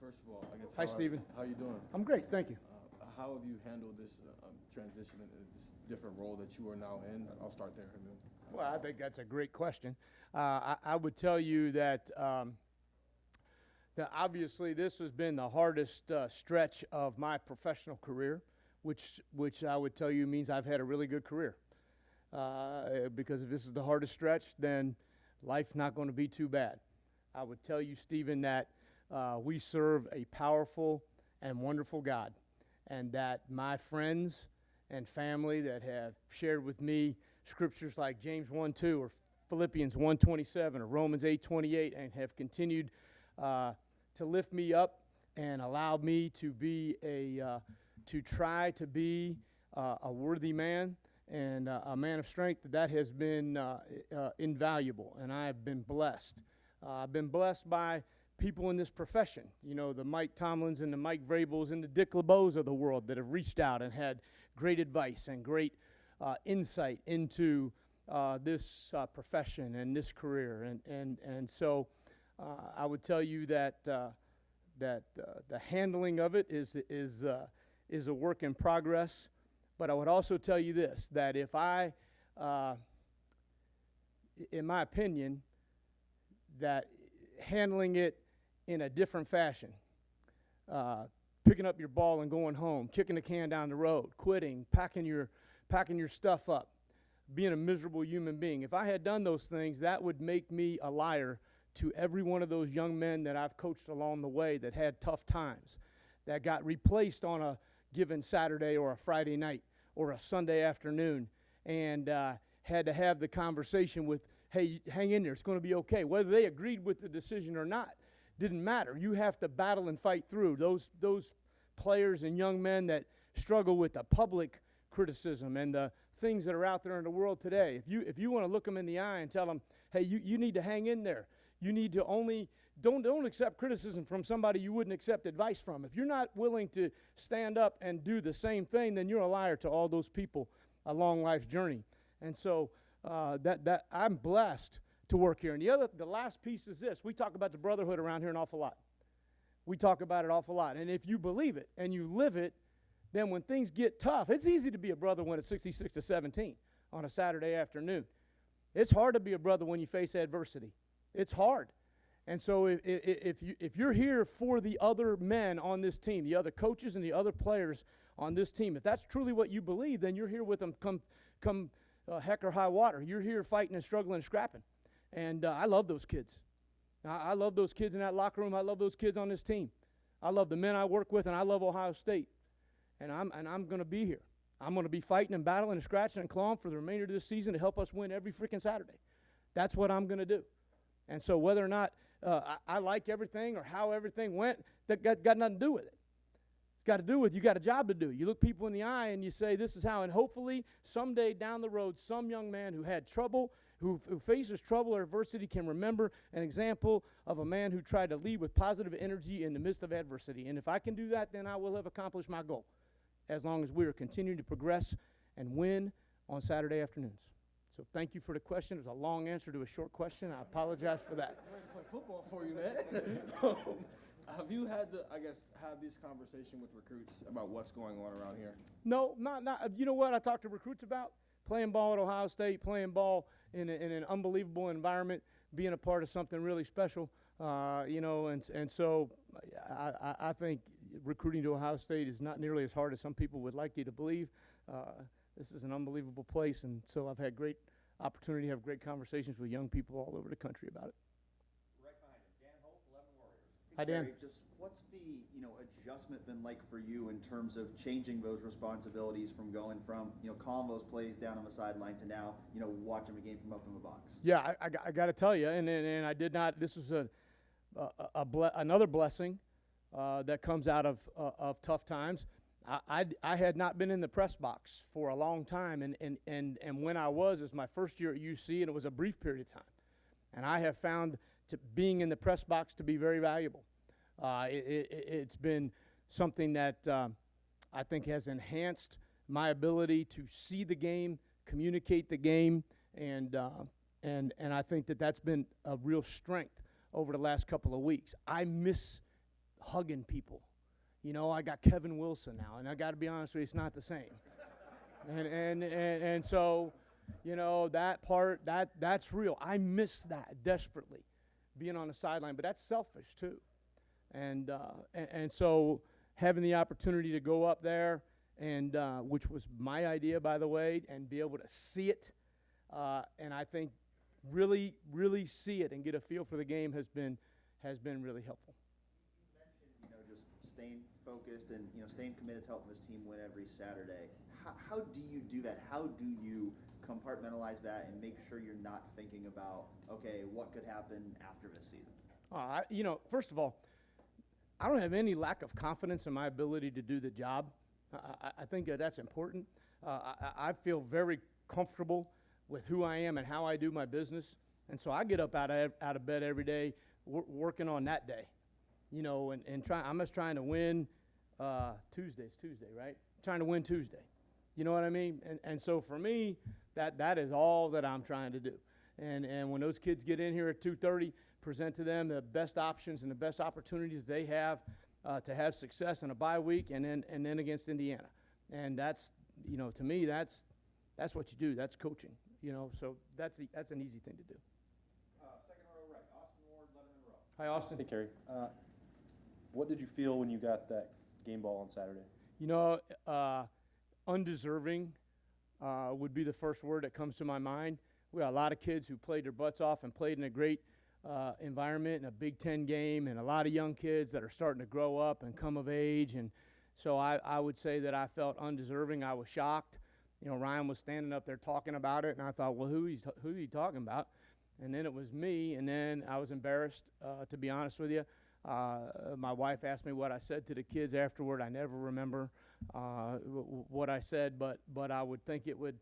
First of all, I guess. Hi, Stephen. How are you doing? I'm great, thank you. How have you handled this transition in this different role that you are now in? I'll start there. Well, I think that's a great question. I would tell you that that obviously this has been the hardest stretch of my professional career, which I would tell you means I've had a really good career. Because if this is the hardest stretch, then life's not going to be too bad. I would tell you, Stephen, that we serve a powerful and wonderful God, and that my friends and family that have shared with me scriptures like James 1:2 or Philippians 1:27 or Romans 8:28 and have continued to lift me up and allow me to be to try to be a worthy man and a man of strength, that has been invaluable, and I have been blessed. I've been blessed by people in this profession, you know, the Mike Tomlins and the Mike Vrabels and the Dick LeBeaus of the world that have reached out and had great advice and great insight into this profession and this career. And so I would tell you that the handling of it is a work in progress. But I would also tell you this, that if I, in my opinion, that handling it in a different fashion, picking up your ball and going home, kicking the can down the road, quitting, packing your stuff up, being a miserable human being. If I had done those things, that would make me a liar to every one of those young men that I've coached along the way that had tough times, that got replaced on a given Saturday or a Friday night or a Sunday afternoon, and had to have the conversation with, hey, hang in there, it's going to be okay. Whether they agreed with the decision or not didn't matter. You have to battle and fight through. Those players and young men that struggle with the public criticism and the things that are out there in the world today, if you want to look them in the eye and tell them, hey, you need to hang in there. You need to only don't accept criticism from somebody you wouldn't accept advice from. If you're not willing to stand up and do the same thing, then you're a liar to all those people along life's journey. And so that I'm blessed to work here. And the last piece is this: we talk about the brotherhood around here an awful lot. We talk about it an awful lot. And if you believe it and you live it, then when things get tough, it's easy to be a brother when it's 66-17 on a Saturday afternoon. It's hard to be a brother when you face adversity. It's hard. And so if you're here for the other men on this team, the other coaches and the other players on this team, if that's truly what you believe, then you're here with them come heck or high water. You're here fighting and struggling and scrapping. And I love those kids. I love those kids in that locker room. I love those kids on this team. I love the men I work with, and I love Ohio State. And I'm going to be here. I'm going to be fighting and battling and scratching and clawing for the remainder of this season to help us win every freaking Saturday. That's what I'm going to do. And so whether or not I like everything or how everything went, that got nothing to do with it. It's got to do with you got a job to do. You look people in the eye and you say, this is how. And hopefully someday down the road, some young man who had trouble, who faces trouble or adversity, can remember an example of a man who tried to lead with positive energy in the midst of adversity. And if I can do that, then I will have accomplished my goal, as long as we are continuing to progress and win on Saturday afternoons. So thank you for the question. It was a long answer to a short question. I apologize for that. I'm ready to play football for you, man. Have you had have this conversation with recruits about what's going on around here? No, not. You know what I talk to recruits about? Playing ball at Ohio State, playing ball in an unbelievable environment, being a part of something really special. You know, and so I think recruiting to Ohio State is not nearly as hard as some people would like you to believe. This is an unbelievable place, and so I've had great opportunity to have great conversations with young people all over the country about it. Right behind him, Dan Holt, 11 Warriors. Hi, Dan. Kerry, just what's the adjustment been like for you in terms of changing those responsibilities from going from calling those plays down on the sideline to now watching the game from up in the box? Yeah, I got to tell you, and I did not. This was another blessing that comes out of tough times. I had not been in the press box for a long time, and when I was, it was my first year at UC, and it was a brief period of time. And I have found being in the press box to be very valuable. It's been something that I think has enhanced my ability to see the game, communicate the game, and I think that's been a real strength over the last couple of weeks. I miss hugging people. You know, I got Kevin Wilson now, and I got to be honest with you, it's not the same. And so, you know, that part, that's real. I miss that desperately, being on the sideline, but that's selfish too. And so having the opportunity to go up there, and which was my idea, by the way, and be able to see it, and I think really see it and get a feel for the game has been really helpful. You mentioned, you know, just staying focused and, you know, staying committed to helping this team win every Saturday. How do you do that? How do you compartmentalize that and make sure you're not thinking about, okay, what could happen after this season? You know, first of all, I don't have any lack of confidence in my ability to do the job. I think that's important. I feel very comfortable with who I am and how I do my business, and so I get up out of bed every day working on that day, you know, and I'm just trying to win. Tuesday, right? Trying to win Tuesday. You know what I mean? And so for me, that is all that I'm trying to do. And when those kids get in here at 2:30, present to them the best options and the best opportunities they have to have success in a bye week, and then against Indiana. And that's, you know, to me, that's what you do. That's coaching. You know, so that's an easy thing to do. Second row right, Austin Ward, Letterman row. Hi, Austin. Hey, Kerry. What did you feel when you got that game ball on Saturday? You know, undeserving would be the first word that comes to my mind. We got a lot of kids who played their butts off and played in a great environment in a Big Ten game, and a lot of young kids that are starting to grow up and come of age. And so I would say that I felt undeserving. I was shocked. You know, Ryan was standing up there talking about it, and I thought, well, who are you talking about? And then it was me, and then I was embarrassed, to be honest with you. My wife asked me what I said to the kids afterward. I never remember what I said, but I would think it would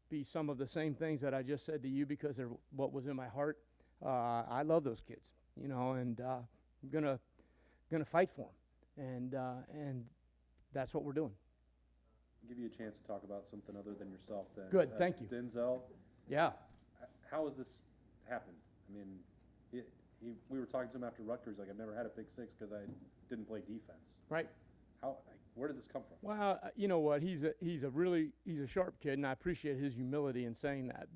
be some of the same things that I just said to you, because they're what was in my heart. I love those kids, you know, and I'm gonna fight for them, and that's what we're doing. Give you a chance to talk about something other than yourself then. Good, thank you. Denzel, Yeah. how has this happened? I mean, we were talking to him after Rutgers, like, I've never had a pick six because I didn't play defense. Right. Where did this come from? Well, you know what? He's a sharp kid, and I appreciate his humility in saying that.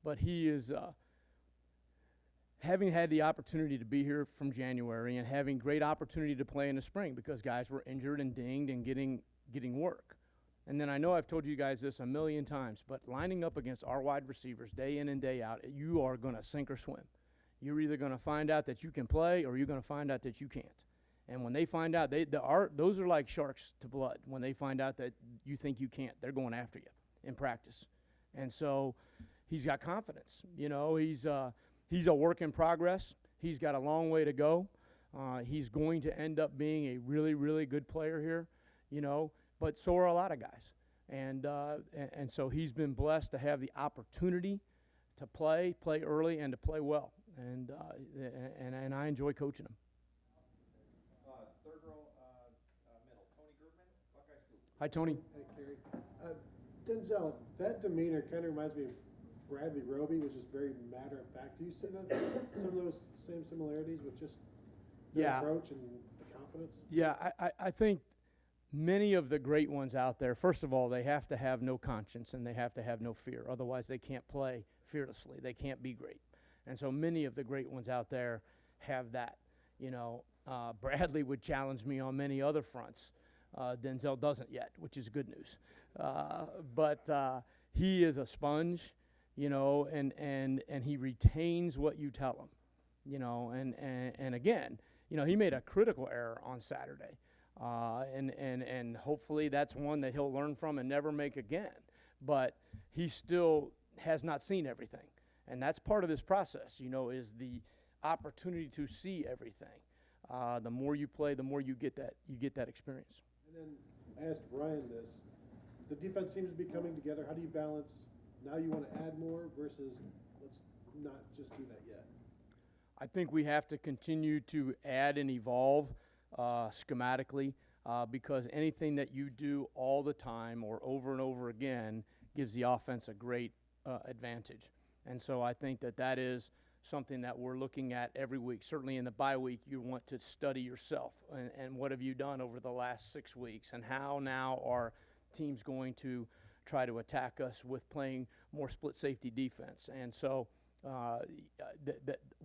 But he is having had the opportunity to be here from January and having great opportunity to play in the spring because guys were injured and dinged and getting work. And then I know I've told you guys this a million times, but lining up against our wide receivers day in and day out, you are going to sink or swim. You're either going to find out that you can play or you're going to find out that you can't. And when they find out, those are like sharks to blood. When they find out that you think you can't, they're going after you in practice. And so he's got confidence. You know, he's a work in progress. He's got a long way to go. He's going to end up being a really, really good player here, you know, but so are a lot of guys. And so he's been blessed to have the opportunity to play early and to play well. And I enjoy coaching him. Third row middle, Tony Grootman, Buckeye Scoop. Hi, Tony. Hey, Kerry. Denzel, that demeanor kind of reminds me of Bradley Roby, which is very matter of fact. Do you see some of those same similarities with just the approach and the confidence? Yeah, I think many of the great ones out there, first of all, they have to have no conscience and they have to have no fear. Otherwise, they can't play fearlessly. They can't be great. And so many of the great ones out there have that. You know, Bradley would challenge me on many other fronts. Denzel doesn't yet, which is good news. But he is a sponge, you know, and he retains what you tell him, you know. And again, you know, he made a critical error on Saturday. And hopefully that's one that he'll learn from and never make again. But he still has not seen everything. And that's part of this process, you know, is the opportunity to see everything. The more you play, the more you get that experience. And then I asked Ryan this. The defense seems to be coming together. How do you balance now you want to add more versus let's not just do that yet? I think we have to continue to add and evolve schematically because anything that you do all the time or over and over again gives the offense a great advantage. And so I think that is something that we're looking at every week. Certainly in the bye week, you want to study yourself and what have you done over the last 6 weeks, and how now are teams going to try to attack us with playing more split safety defense. And so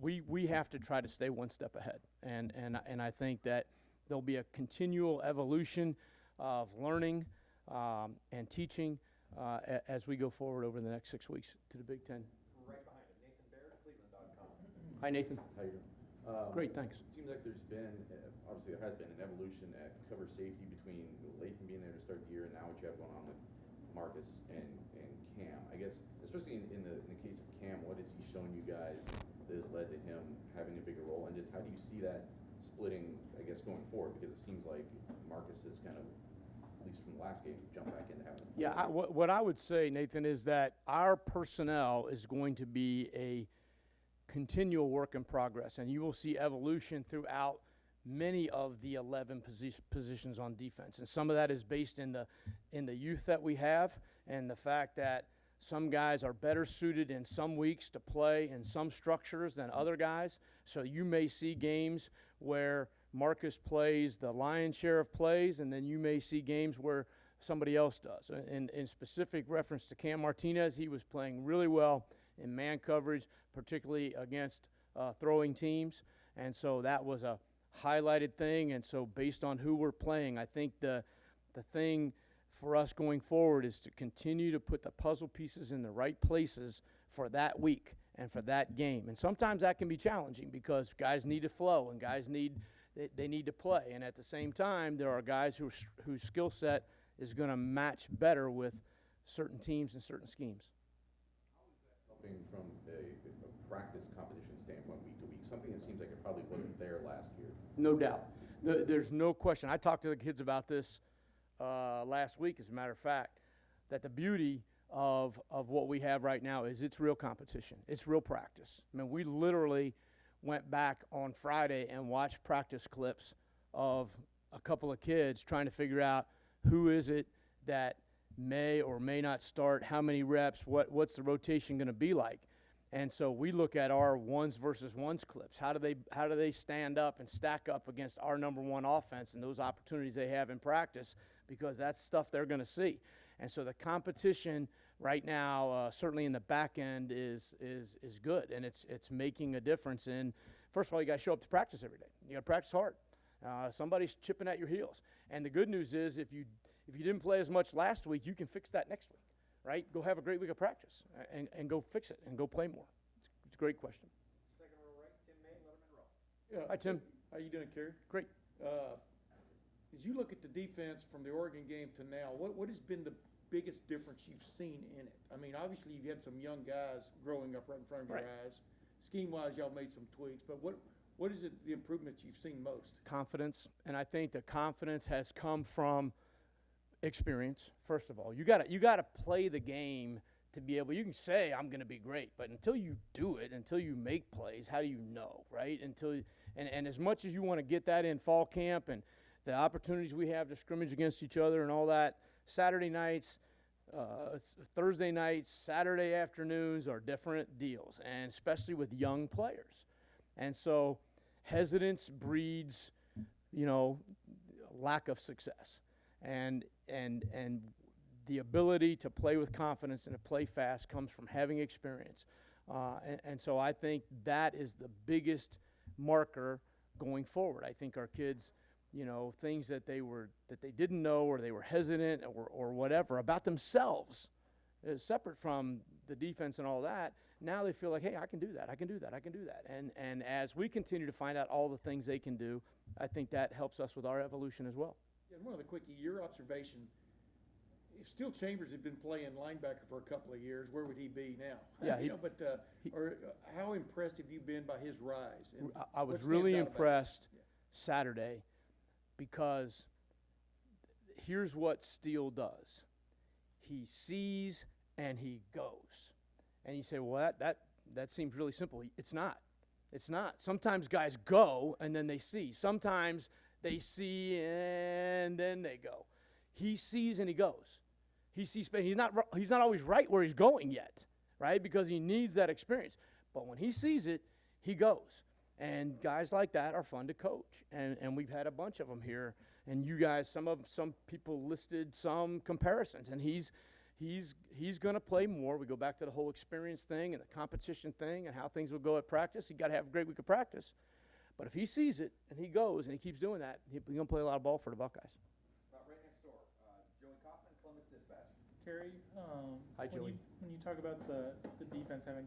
we have to try to stay one step ahead. And I think that there'll be a continual evolution of learning and teaching as we go forward over the next 6 weeks to the Big Ten. Right behind him, Nathan Baird, Cleveland.com. Hi, Nathan. How you doing? Great, thanks. It seems like there's been, obviously there has been an evolution at cover safety between Latham being there to start the year and now what you have going on with Marcus and Cam. I guess, especially in the case of Cam, what has he shown you guys that has led to him having a bigger role? And just how do you see that splitting, I guess, going forward? Because it seems like Marcus is kind of, at least from the last game, jumped back into having. Yeah, what I would say, Nathan, is that our personnel is going to be a continual work in progress, and you will see evolution throughout many of the 11 positions on defense. And some of that is based in the youth that we have, and the fact that some guys are better suited in some weeks to play in some structures than other guys. So you may see games where Marcus plays the lion's share of plays, and then you may see games where somebody else does. In specific reference to Cam Martinez, he was playing really well in man coverage, particularly against throwing teams. And so that was a highlighted thing. And so based on who we're playing, I think the thing for us going forward is to continue to put the puzzle pieces in the right places for that week and for that game. And sometimes that can be challenging because guys need to flow and guys need to play. And at the same time, there are guys whose skill set is going to match better with certain teams and certain schemes. Helping from a practice competition standpoint week to week, something that seems like it probably wasn't there last year. No doubt. There's no question. I talked to the kids about this last week, as a matter of fact, that the beauty of what we have right now is it's real competition. It's real practice. I mean, we literally went back on Friday and watched practice clips of a couple of kids trying to figure out who is it that may or may not start, how many reps, what's the rotation going to be like. And so we look at our ones versus ones clips. How do they stand up and stack up against our number one offense and those opportunities they have in practice, because that's stuff they're going to see. And so the competition right now, certainly in the back end, is good, and it's making a difference. In first of all, you got to show up to practice every day. You got to practice hard. Somebody's chipping at your heels. And the good news is, if you didn't play as much last week, you can fix that next week, right? Go have a great week of practice and go fix it and go play more. It's a great question. Second row right, Tim May, Letterman Row. Yeah. Hi, Tim. How you doing, Kerry? Great. As you look at the defense from the Oregon game to now, what has been the biggest difference you've seen in it? I mean, obviously you've had some young guys growing up right in front of your eyes. Scheme-wise, y'all made some tweaks, but what is it, the improvements you've seen most? Confidence, and I think the confidence has come from experience. First of all, you got to play the game to be able. You can say I'm going to be great, but until you do it, until you make plays, how do you know, right? And as much as you want to get that in fall camp and the opportunities we have to scrimmage against each other and all that, Saturday nights, Thursday nights, Saturday afternoons are different deals, and especially with young players. And so hesitance breeds, lack of success. And the ability to play with confidence and to play fast comes from having experience. And so I think that is the biggest marker going forward. I think our kids, things that they didn't know, or they were hesitant or whatever about themselves, separate from the defense and all that, now they feel like, hey, I can do that. And as we continue to find out all the things they can do, I think that helps us with our evolution as well. Yeah, and one of the quickie, your observation, if Steele Chambers had been playing linebacker for a couple of years, where would he be now? Yeah, how impressed have you been by his rise? And I was what stands really out about him? impressed Saturday, because here's what Steele does. He sees and he goes. And you say, well, that seems really simple. It's not. It's not. Sometimes guys go and then they see. Sometimes they see and then they go. He sees and he goes. He sees. He's not always right where he's going yet, right? Because he needs that experience. But when he sees it, he goes. And guys like that are fun to coach. And we've had a bunch of them here. And you guys, some people listed some comparisons. And he's going to play more. We go back to the whole experience thing and the competition thing and how things will go at practice. You got to have a great week of practice. But if he sees it and he goes and he keeps doing that, he's going to play a lot of ball for the Buckeyes. Right next door, Joey Kaufman, Columbus Dispatch. Kerry, Hi, Joey. when you talk about the defense having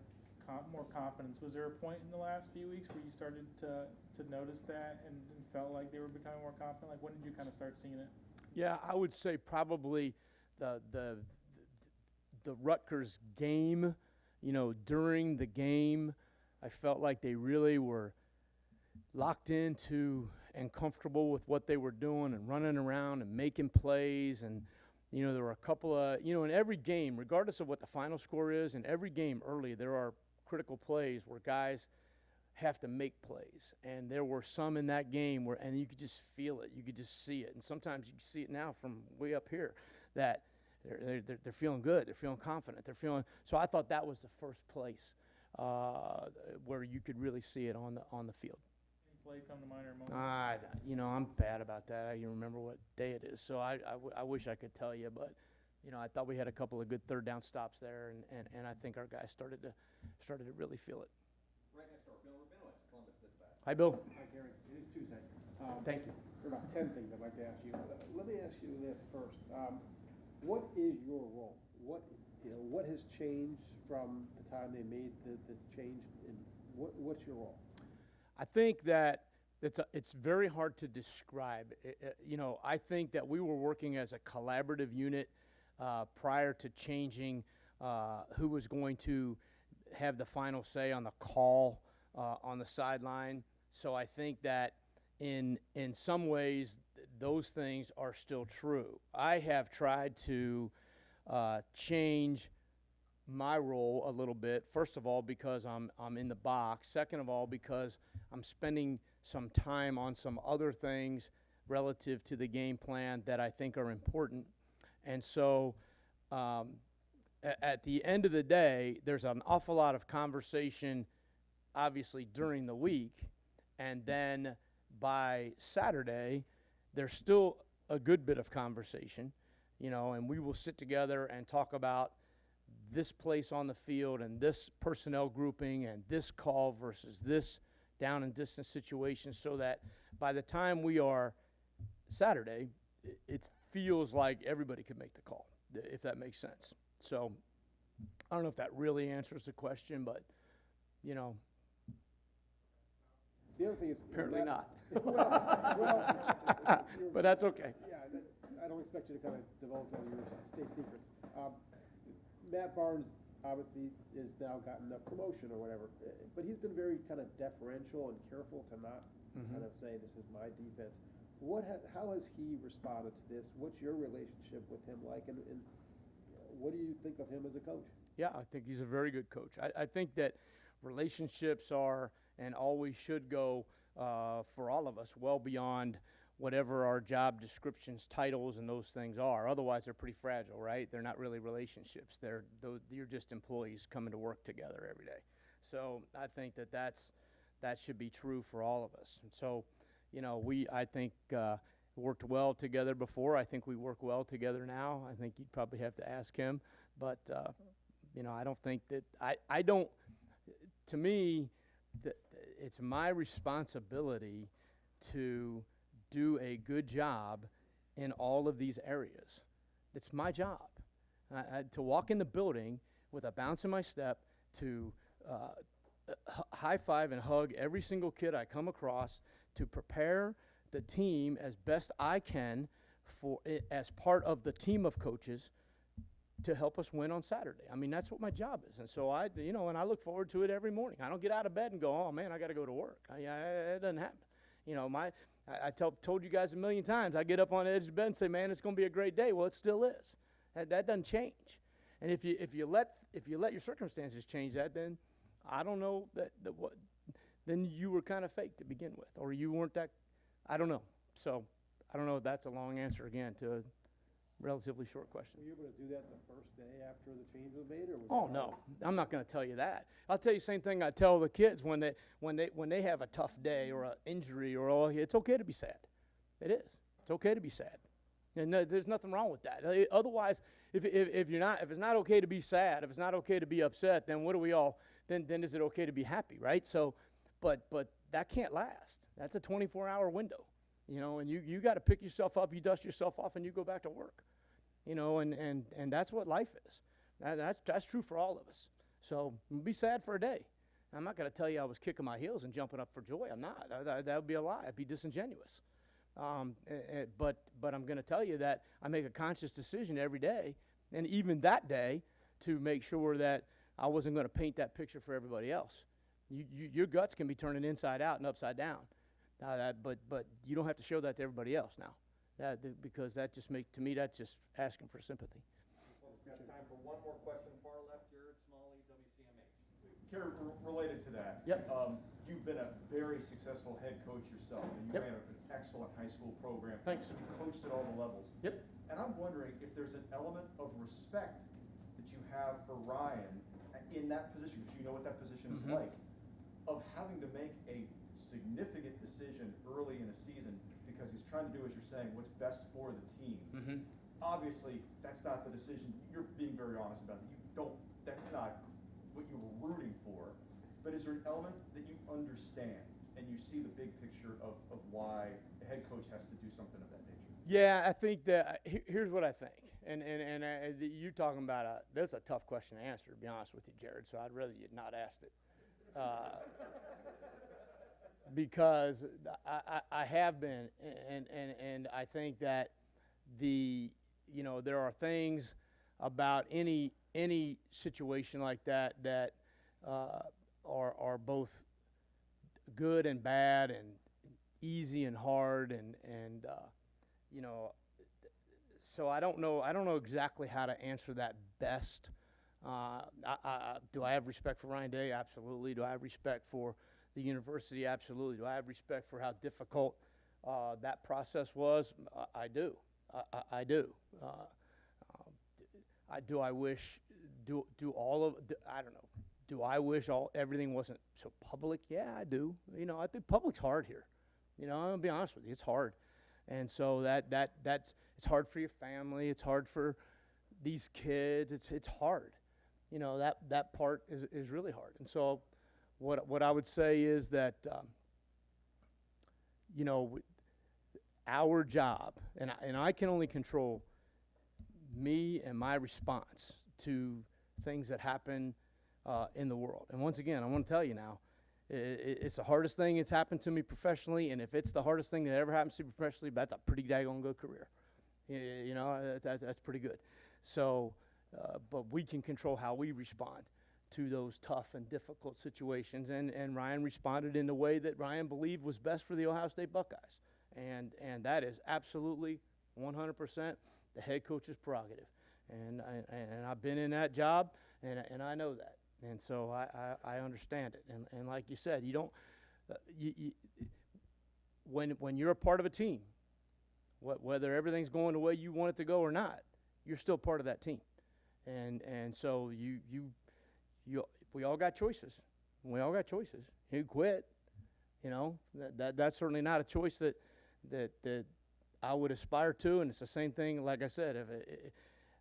more confidence, was there a point in the last few weeks where you started to notice that and felt like they were becoming more confident? Like, when did you kind of start seeing it? Yeah, I would say probably the Rutgers game. During the game, I felt like they really were locked into and comfortable with what they were doing and running around and making plays. And there were a couple of, in every game, regardless of what the final score is, in every game early there are critical plays where guys have to make plays. And there were some in that game and you could just feel it, you could just see it. And sometimes you see it now from way up here that they're feeling good, they're feeling confident, so I thought that was the first place where you could really see it on the field. Play come to mind or moment? I'm bad about that. I can remember what day it is, so I wish I could tell you, but I thought we had a couple of good third down stops there, and I think our guys started to really feel it. Right next door, Bill Rabinowitz, Columbus Dispatch. Hi, Bill. Hi, Kerry. It is Tuesday. Thank you. There are about 10 things I'd like to ask you. Let me ask you this first. What is your role? What has changed from the time they made the change? What's your role? I think that it's very hard to describe. I think that we were working as a collaborative unit prior to changing who was going to have the final say on the call on the sideline. So I think that in some ways those things are still true. I have tried to change my role a little bit. First of all, because I'm in the box. Second of all, because I'm spending some time on some other things relative to the game plan that I think are important. And so at the end of the day, there's an awful lot of conversation, obviously, during the week. And then by Saturday, there's still a good bit of conversation, and we will sit together and talk about this place on the field and this personnel grouping and this call versus this down and distance situation, so that by the time we are Saturday, it feels like everybody could make the call, if that makes sense. So I don't know if that really answers the question, but The other thing is apparently not. Well, But that's okay. Yeah, I don't expect you to kind of divulge all your state secrets. Matt Barnes obviously has now gotten a promotion or whatever, but he's been very kind of deferential and careful to not kind of say this is my defense. How has he responded to this? What's your relationship with him like, and what do you think of him as a coach? Yeah, I think he's a very good coach. I think that relationships are and always should go for all of us well beyond whatever our job descriptions, titles, and those things are. Otherwise, they're pretty fragile, right? They're not really relationships. You're just employees coming to work together every day. So I think that should be true for all of us. And so, I think worked well together before. I think we work well together now. I think you'd probably have to ask him. But, I don't think that to me, it's my responsibility to do a good job in all of these areas. It's my job to walk in the building with a bounce in my step, to high five and hug every single kid I come across, to prepare the team as best I can as part of the team of coaches to help us win on Saturday. I mean, that's what my job is. And so I look forward to it every morning. I don't get out of bed and go, oh man, I got to go to work. It doesn't happen. I told you guys a million times, I get up on the edge of the bed and say, man, it's going to be a great day. Well, it still is. That doesn't change. And if you let your circumstances change that, then I don't know then you were kind of fake to begin with, or you weren't that. I don't know. So I don't know if that's a long answer again to relatively short question. Were you able to do that the first day after the change was made, or was Oh it no, I'm not going to tell you that. I'll tell you the same thing I tell the kids when they have a tough day or an injury or all. It's okay to be sad. It is. It's okay to be sad, and there's nothing wrong with that. Otherwise, if it's not okay to be sad, if it's not okay to be upset, then what do we all? Then is it okay to be happy, right? So, but that can't last. That's a 24-hour window, and you got to pick yourself up, you dust yourself off, and you go back to work. And that's what life is. That's true for all of us. So be sad for a day. I'm not going to tell you I was kicking my heels and jumping up for joy. I'm not. That would be a lie. I'd be disingenuous. But I'm going to tell you that I make a conscious decision every day, and even that day, to make sure that I wasn't going to paint that picture for everybody else. Your guts can be turning inside out and upside down. But you don't have to show that to everybody else now. Because that just to me, that's just asking for sympathy. We've got time for one more question. Far left, Jared Smalley, WCMH. Kerry, related to that. Yep. You've been a very successful head coach yourself, and you Yep. ran an excellent high school program. Thanks. You've coached at all the levels. Yep. And I'm wondering if there's an element of respect that you have for Ryan in that position, because you know what that position is Mhm. like, of having to make a significant decision early in a season because he's trying to do, as you're saying, what's best for the team. Mm-hmm. Obviously, that's not the decision. You're being very honest about that. That's not what you were rooting for. But is there an element that you understand and you see the big picture of why the head coach has to do something of that nature? Yeah, I think that here's what I think, and you're talking about that's a tough question to answer, to be honest with you, Jared. So I'd rather you not asked it, because I have been, and I think that there are things about any situation like that are both good and bad and easy and hard and so I don't know exactly how to answer that best. Do I have respect for Ryan Day? Absolutely. Do I have respect for the university? Absolutely. Do I have respect for how difficult that process was? I do. I do. Do I wish I don't know. Do I wish everything wasn't so public? Yeah, I do. I think public's hard here. I'm gonna be honest with you, it's hard, and so that's it's hard for your family. It's hard for these kids. It's hard. That part is really hard. And so, what I would say is that our job, and I can only control me and my response to things that happen in the world. And once again, I want to tell you now, it's the hardest thing that's happened to me professionally, and if it's the hardest thing that ever happens to me professionally, that's a pretty daggone good career. That's pretty good. So, but we can control how we respond to those tough and difficult situations, and Ryan responded in the way that Ryan believed was best for the Ohio State Buckeyes, and that is absolutely 100% the head coach's prerogative, and I've been in that job, and I know that. And so I understand it. And like you said, you don't when you're a part of a team, whether everything's going the way you want it to go or not, you're still part of that team. And so we all got choices. We all got choices. You quit, that's certainly not a choice that I would aspire to. And it's the same thing. Like I said,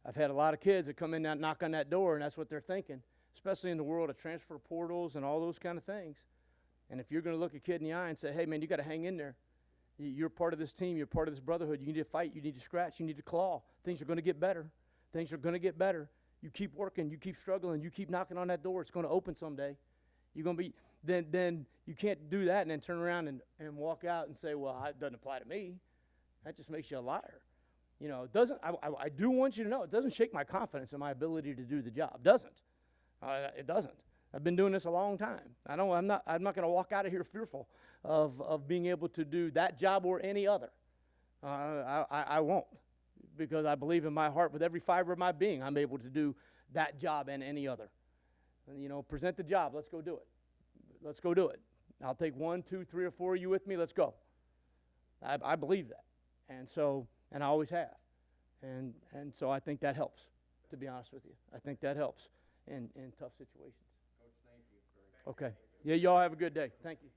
I've had a lot of kids that come in and knock on that door, and that's what they're thinking, especially in the world of transfer portals and all those kind of things. And if you're going to look a kid in the eye and say, hey, man, you got to hang in there. You're part of this team. You're part of this brotherhood. You need to fight. You need to scratch. You need to claw. Things are going to get better. Things are going to get better. You keep working. You keep struggling. You keep knocking on that door. It's going to open someday. You're going to be – then you can't do that and then turn around and walk out and say, well, it doesn't apply to me. That just makes you a liar. It doesn't – I do want you to know, it doesn't shake my confidence in my ability to do the job. It doesn't. It doesn't. I've been doing this a long time. I'm not going to walk out of here fearful of being able to do that job or any other. I won't, because I believe in my heart with every fiber of my being I'm able to do that job and any other. And, present the job. Let's go do it. Let's go do it. I'll take 1, 2, 3, or 4 of you with me. Let's go. I believe that. And so, and I always have. And so I think that helps, to be honest with you. I think that helps in tough situations. Coach, thank you. Okay. Yeah, y'all have a good day. Thank you.